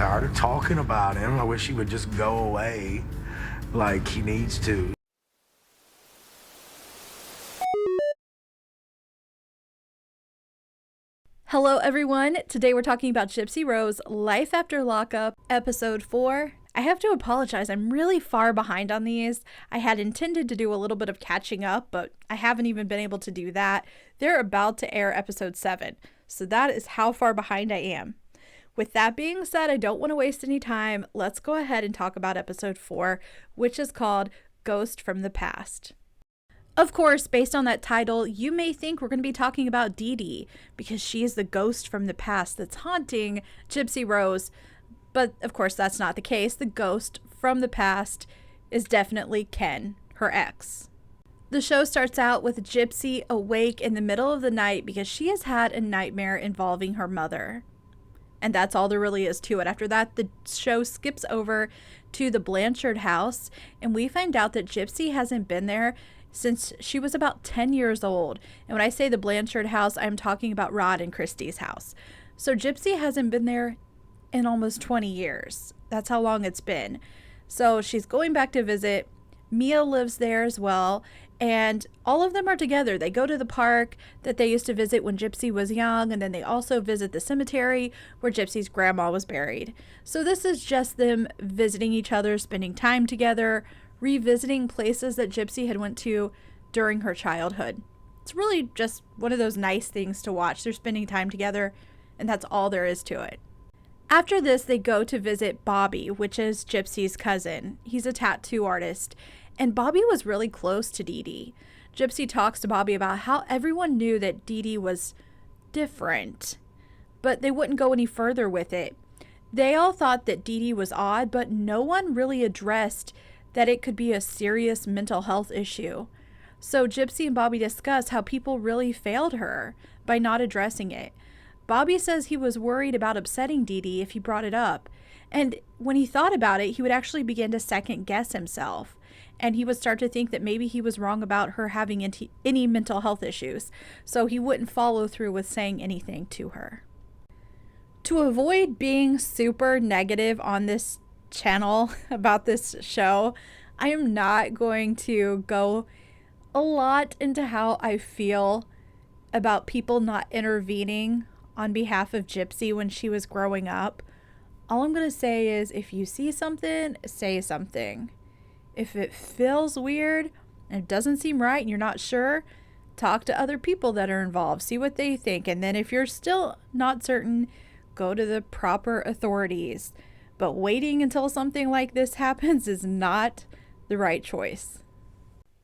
tired of talking about him. I wish he would just go away like he needs to. Hello everyone, today we're talking about Gypsy Rose Life After Lockup, episode 4. I have to apologize, I'm really far behind on these. I had intended to do a little bit of catching up, but I haven't even been able to do that. They're about to air episode 7, so that is how far behind I am. With that being said, I don't want to waste any time. Let's go ahead and talk about episode 4, which is called Ghost from the Past. Of course, based on that title, you may think we're going to be talking about Dee Dee because she is the ghost from the past that's haunting Gypsy Rose. But of course, that's not the case. The ghost from the past is definitely Ken, her ex. The show starts out with Gypsy awake in the middle of the night because she has had a nightmare involving her mother. And that's all there really is to it. After that, the show skips over to the Blanchard house, and we find out that Gypsy hasn't been there since she was about 10 years old. And when I say the Blanchard house, I'm talking about Rod and Christy's house. So Gypsy hasn't been there in almost 20 years. That's how long it's been. So she's going back to visit. Mia lives there as well. And all of them are together. They go to the park that they used to visit when Gypsy was young. And then they also visit the cemetery where Gypsy's grandma was buried. So this is just them visiting each other, spending time together, revisiting places that Gypsy had went to during her childhood. It's really just one of those nice things to watch. They're spending time together, and that's all there is to it. After this, they go to visit Bobby, which is Gypsy's cousin. He's a tattoo artist, and Bobby was really close to Dee Dee. Gypsy talks to Bobby about how everyone knew that Dee Dee was different, but they wouldn't go any further with it. They all thought that Dee Dee was odd, but no one really addressed that it could be a serious mental health issue. So Gypsy and Bobby discuss how people really failed her by not addressing it. Bobby says he was worried about upsetting Dee Dee if he brought it up. And when he thought about it, he would actually begin to second guess himself. And he would start to think that maybe he was wrong about her having any mental health issues. So he wouldn't follow through with saying anything to her. To avoid being super negative on this channel about this show, I am not going to go a lot into how I feel about people not intervening on behalf of Gypsy when she was growing up. All I'm going to say is if you see something, say something. If it feels weird and it doesn't seem right and you're not sure, talk to other people that are involved, see what they think, and then if you're still not certain, go to the proper authorities. But waiting until something like this happens is not the right choice.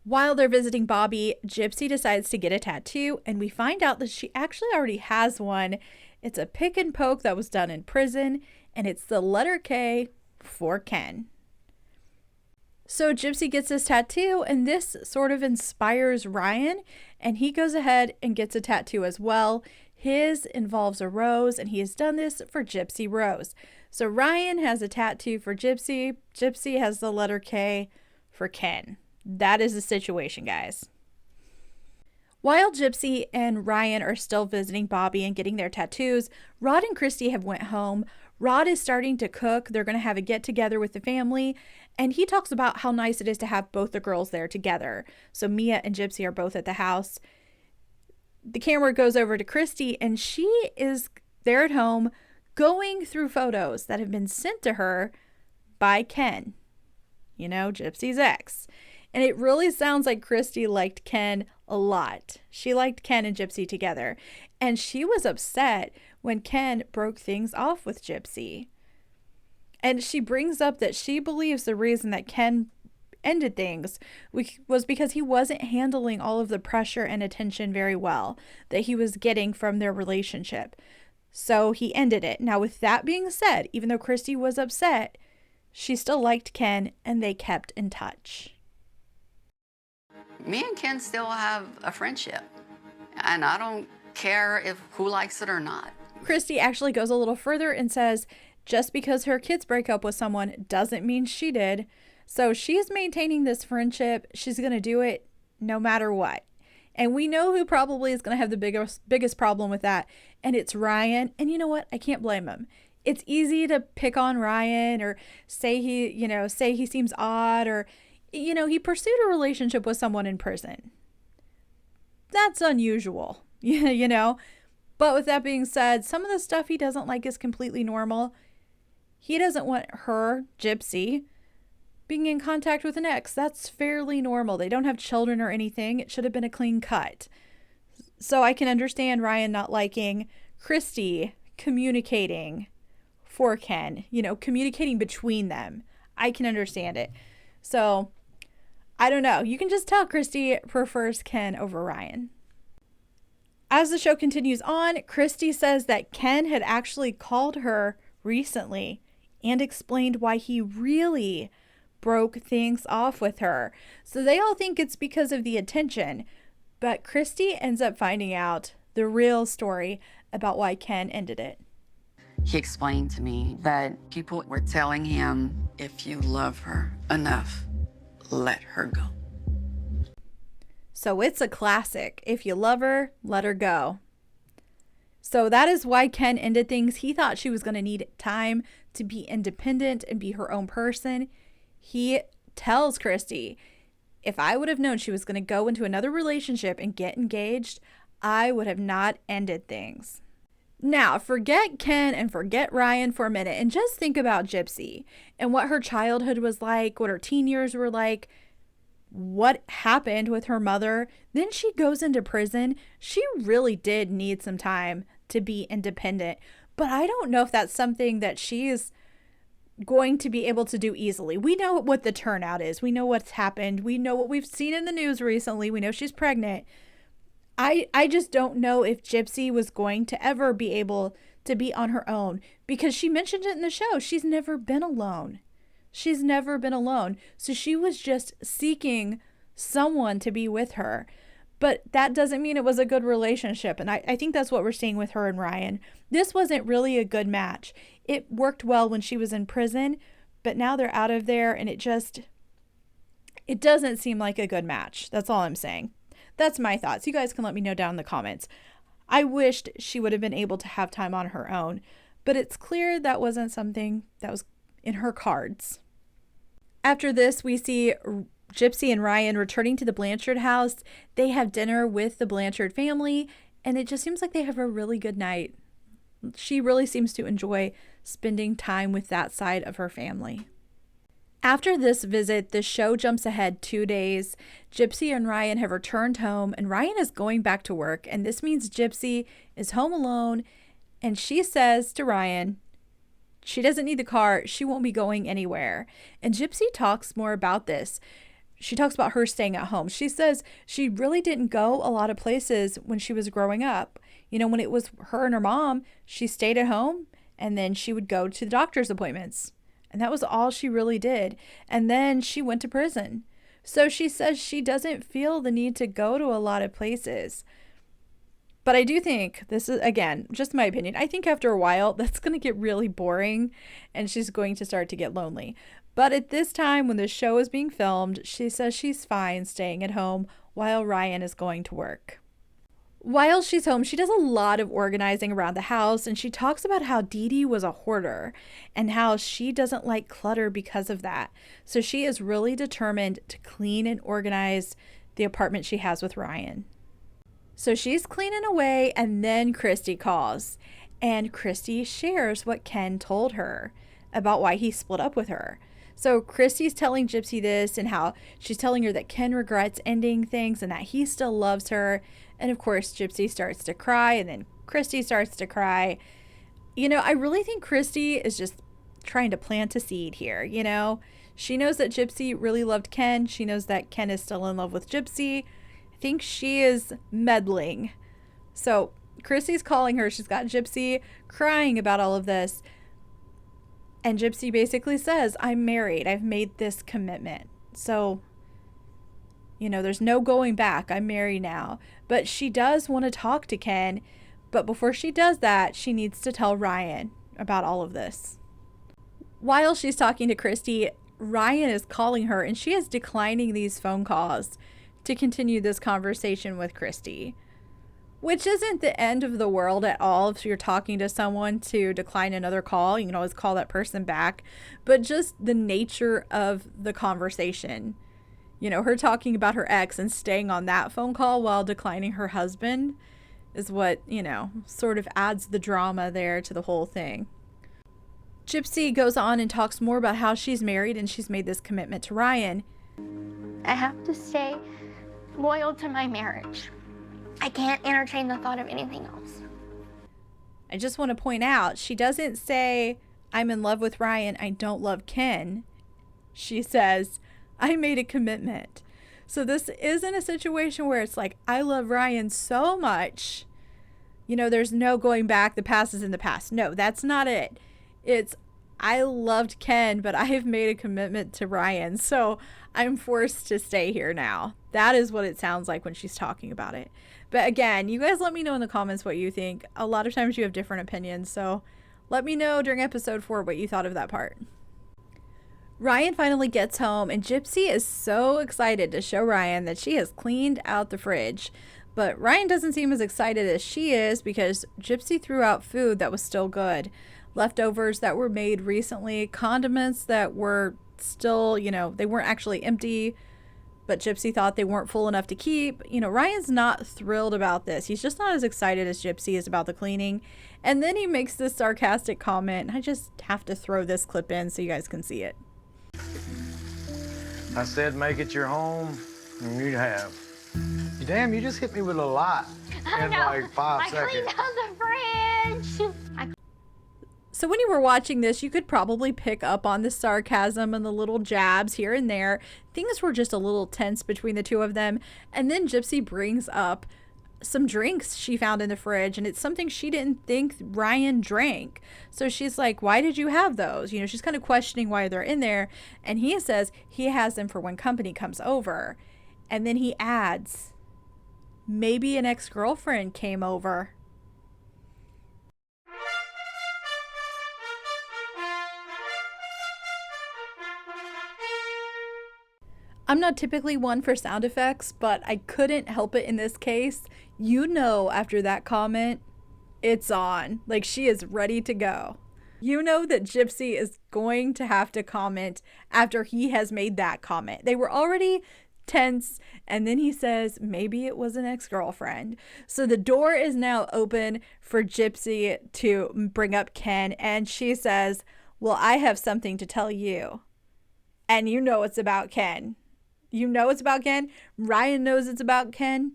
While they're visiting Bobby, Gypsy decides to get a tattoo, and we find out that she actually already has one. It's a pick and poke that was done in prison, and it's the letter K for Ken. So Gypsy gets this tattoo, and this sort of inspires Ryan, and he goes ahead and gets a tattoo as well. His involves a rose, and he has done this for Gypsy Rose. So Ryan has a tattoo for Gypsy. Gypsy has the letter K for Ken. That is the situation, guys. While Gypsy and Ryan are still visiting Bobby and getting their tattoos, Rod and Christy have went home. Rod is starting to cook. They're going to have a get-together with the family, and he talks about how nice it is to have both the girls there together. So Mia and Gypsy are both at the house. The camera goes over to Christy, and she is there at home going through photos that have been sent to her by Ken, Gypsy's ex. And it really sounds like Christy liked Ken a lot. She liked Ken and Gypsy together. And she was upset when Ken broke things off with Gypsy. And she brings up that she believes the reason that Ken ended things was because he wasn't handling all of the pressure and attention very well that he was getting from their relationship. So he ended it. Now, with that being said, even though Christy was upset, she still liked Ken and they kept in touch. Me and Ken still have a friendship, and I don't care if who likes it or not. Christy actually goes a little further and says just because her kids break up with someone doesn't mean she did. So she's maintaining this friendship. She's going to do it no matter what. And we know who probably is going to have the biggest problem with that. And it's Ryan. And you know what? I can't blame him. It's easy to pick on Ryan or say he seems odd, or, he pursued a relationship with someone in prison. That's unusual, But with that being said, some of the stuff he doesn't like is completely normal. He doesn't want her, Gypsy, being in contact with an ex. That's fairly normal. They don't have children or anything. It should have been a clean cut. So I can understand Ryan not liking Christy communicating for Ken, communicating between them. I can understand it. So I don't know. You can just tell Christy prefers Ken over Ryan. As the show continues on, Christy says that Ken had actually called her recently and explained why he really broke things off with her. So they all think it's because of the attention, but Christy ends up finding out the real story about why Ken ended it. He explained to me that people were telling him, if you love her enough, let her go. So it's a classic. If you love her, let her go. So that is why Ken ended things. He thought she was going to need time to be independent and be her own person. He tells Christy, if I would have known she was going to go into another relationship and get engaged, I would have not ended things. Now, forget Ken and forget Ryan for a minute and just think about Gypsy and what her childhood was like, what her teen years were like, what happened with her mother. Then she goes into prison. She really did need some time to be independent, but I don't know if that's something that she is going to be able to do easily. We know what the turnout is. We know what's happened. We know what we've seen in the news recently. We know she's pregnant. I just don't know if Gypsy was going to ever be able to be on her own, because she mentioned it in the show. She's never been alone. She's never been alone. So she was just seeking someone to be with her. But that doesn't mean it was a good relationship. And I think that's what we're seeing with her and Ryan. This wasn't really a good match. It worked well when she was in prison, but now they're out of there and it doesn't seem like a good match. That's all I'm saying. That's my thoughts. You guys can let me know down in the comments. I wished she would have been able to have time on her own, but it's clear that wasn't something that was in her cards. After this, we see Gypsy and Ryan returning to the Blanchard house. They have dinner with the Blanchard family, and it just seems like they have a really good night. She really seems to enjoy spending time with that side of her family. After this visit, the show jumps ahead 2 days. Gypsy and Ryan have returned home, and Ryan is going back to work, and this means Gypsy is home alone, and she says to Ryan, she doesn't need the car. She won't be going anywhere. And Gypsy talks more about this. She talks about her staying at home. She says she really didn't go a lot of places when she was growing up. When it was her and her mom, she stayed at home and then she would go to the doctor's appointments. And that was all she really did. And then she went to prison. So she says she doesn't feel the need to go to a lot of places. But I do think, this is, again, just my opinion, I think after a while, that's going to get really boring and she's going to start to get lonely. But at this time, when the show is being filmed, she says she's fine staying at home while Ryan is going to work. While she's home, she does a lot of organizing around the house, and she talks about how Dee Dee was a hoarder and how she doesn't like clutter because of that. So she is really determined to clean and organize the apartment she has with Ryan. So she's cleaning away, and then Christy calls, and Christy shares what Ken told her about why he split up with her. So Christy's telling Gypsy this, and how she's telling her that Ken regrets ending things and that he still loves her. And of course, Gypsy starts to cry, and then Christy starts to cry. I really think Christy is just trying to plant a seed here, She knows that Gypsy really loved Ken. She knows that Ken is still in love with Gypsy. I think she is meddling. So Christy's calling her. She's got Gypsy crying about all of this. And Gypsy basically says, I'm married. I've made this commitment. So, there's no going back. I'm married now. But she does want to talk to Ken. But before she does that, she needs to tell Ryan about all of this. While she's talking to Christy, Ryan is calling her, and she is declining these phone calls to continue this conversation with Christy. Which isn't the end of the world at all if you're talking to someone to decline another call. You can always call that person back. But just the nature of the conversation. You know, her talking about her ex and staying on that phone call while declining her husband is what, you know, sort of adds the drama there to the whole thing. Gypsy goes on and talks more about how she's married and she's made this commitment to Ryan. I have to stay loyal to my marriage. I can't entertain the thought of anything else. I just want to point out, she doesn't say, I'm in love with Ryan, I don't love Ken. She says, I made a commitment. So this isn't a situation where it's like, I love Ryan so much. You know, there's no going back, the past is in the past. No, that's not it. It's, I loved Ken, but I have made a commitment to Ryan, so I'm forced to stay here now. That is what it sounds like when she's talking about it. But again, you guys let me know in the comments what you think. A lot of times you have different opinions, so let me know during episode 4 what you thought of that part. Ryan finally gets home, and Gypsy is so excited to show Ryan that she has cleaned out the fridge. But Ryan doesn't seem as excited as she is because Gypsy threw out food that was still good. Leftovers that were made recently, condiments that were still, you know, they weren't actually empty, but Gypsy thought they weren't full enough to keep. You know, Ryan's not thrilled about this. He's just not as excited as Gypsy is about the cleaning. And then he makes this sarcastic comment. I just have to throw this clip in so you guys can see it. I said make it your home, and you have. Damn, you just hit me with a lot in like 5 seconds. I cleaned out the fridge. So when you were watching this, you could probably pick up on the sarcasm and the little jabs here and there. Things were just a little tense between the two of them. And then Gypsy brings up some drinks she found in the fridge, and it's something she didn't think Ryan drank. So she's like, why did you have those? You know, she's kind of questioning why they're in there. And he says he has them for when company comes over. And then he adds, maybe an ex-girlfriend came over. I'm not typically one for sound effects, but I couldn't help it in this case. You know, after that comment, it's on. Like, she is ready to go. You know that Gypsy is going to have to comment after he has made that comment. They were already tense, and then he says, maybe it was an ex-girlfriend. So the door is now open for Gypsy to bring up Ken, and she says, well, I have something to tell you. And you know it's about Ken. You know it's about Ken. Ryan knows it's about Ken.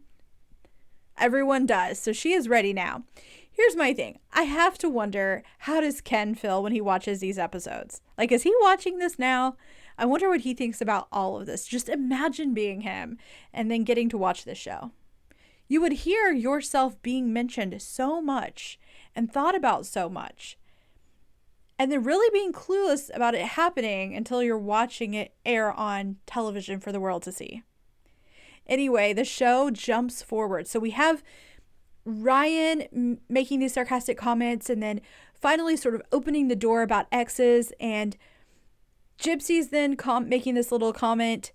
Everyone does. So she is ready now. Here's my thing. I have to wonder, how does Ken feel when he watches these episodes? Like, is he watching this now? I wonder what he thinks about all of this. Just imagine being him and then getting to watch this show. You would hear yourself being mentioned so much and thought about so much, and then really being clueless about it happening until you're watching it air on television for the world to see. Anyway, the show jumps forward. So we have Ryan making these sarcastic comments and then finally sort of opening the door about exes, and Gypsy's then making this little comment,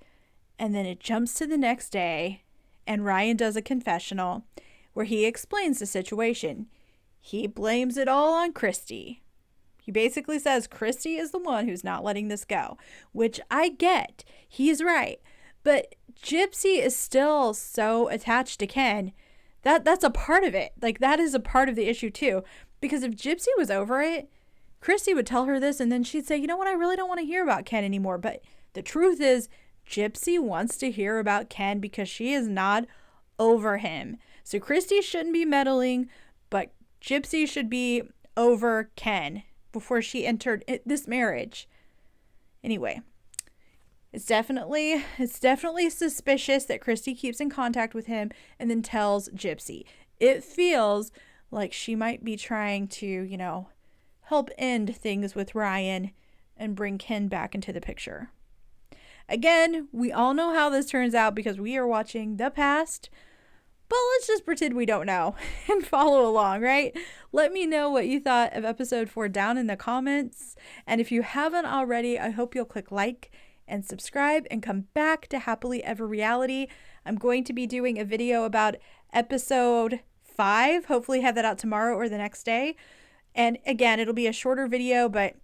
and then it jumps to the next day and Ryan does a confessional where he explains the situation. He blames it all on Christy. He basically says Christy is the one who's not letting this go, which I get. He's right. But Gypsy is still so attached to Ken. That's a part of it. Like, that is a part of the issue too. Because if Gypsy was over it, Christy would tell her this and then she'd say, you know what, I really don't want to hear about Ken anymore. But the truth is, Gypsy wants to hear about Ken because she is not over him. So Christy shouldn't be meddling, but Gypsy should be over Ken before she entered this marriage. Anyway, it's definitely suspicious that Christy keeps in contact with him and then tells Gypsy. It feels like she might be trying to, you know, help end things with Ryan and bring Ken back into the picture. Again, we all know how this turns out because we are watching the past, but let's just pretend we don't know and follow along, right? Let me know what you thought of episode 4 down in the comments. And if you haven't already, I hope you'll click like and subscribe and come back to Happily Ever Reality. I'm going to be doing a video about episode 5. Hopefully have that out tomorrow or the next day. And again, it'll be a shorter video, but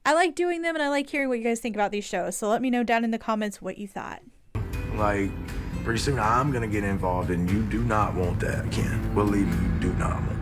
I like doing them and I like hearing what you guys think about these shows. So let me know down in the comments what you thought. Like, pretty soon I'm gonna get involved and you do not want that, Ken. Believe me, you do not want